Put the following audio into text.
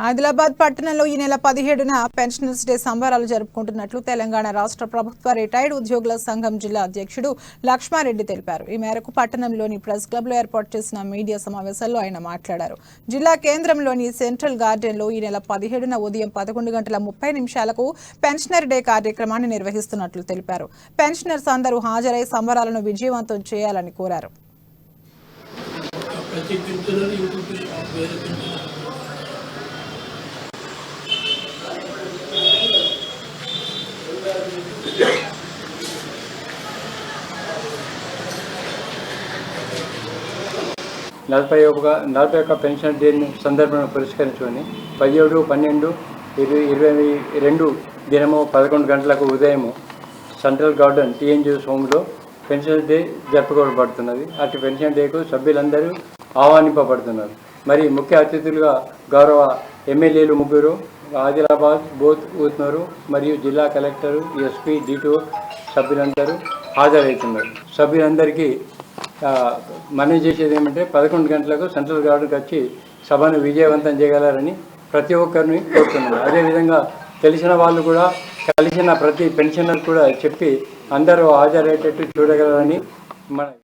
ఆదిలాబాద్ పట్టణంలో ఈ నెల 17న పెన్షనర్స్ డే సంబరాలు జరుపుకుంటున్నట్లు తెలంగాణ రాష్ట్ర ప్రభుత్వ రిటైర్డ్ ఉద్యోగుల సంఘం జిల్లా అధ్యక్షుడు లక్ష్మారెడ్డి తెలిపారు. ఈ మేరకు పట్టణంలోని ప్రెస్ క్లబ్లో ఏర్పాటు చేసిన మీడియా సమావేశంలో ఆయన మాట్లాడారు. జిల్లా కేంద్రంలోని సెంట్రల్ గార్డెన్లో ఈ నెల 17న ఉదయం 11:30 పెన్షనర్ డే కార్యక్రమాన్ని నిర్వహిస్తున్నట్లు తెలిపారు. పెన్షనర్స్ అందరూ హాజరై సంబరాలను విజయవంతం చేయాలని కోరారు. నలభై ఒక్క పెన్షన్ డే సందర్భంగా పురస్కరించుకొని 17/12/2022 దినము 11 గంటలకు ఉదయం సెంట్రల్ గార్డెన్ టీఎన్జిఓస్ హోమ్లో పెన్షన్ డే జరుపుకోబడుతున్నది. అటు పెన్షన్ డేకు సభ్యులందరూ ఆహ్వానింపబడుతున్నారు. మరి ముఖ్య అతిథులుగా గౌరవ ఎమ్మెల్యేలు 3, ఆదిలాబాద్, బోత్, ఊత్నూరు మరియు జిల్లా కలెక్టరు, ఎస్పీ, డిటిఓ సభ్యులందరూ హాజరవుతున్నారు. సభ్యులందరికీ మనవి చేసేది ఏమంటే 11 గంటలకు సెంట్రల్ గార్డెన్కి వచ్చి సభను విజయవంతం చేయగలరని ప్రతి ఒక్కరిని కోరుతున్నాను. అదేవిధంగా తెలిసిన వాళ్ళు కూడా కలిసిన ప్రతి పెన్షనర్ కూడా చెప్పి అందరూ హాజరయ్యేటట్టు చూడగలరని మన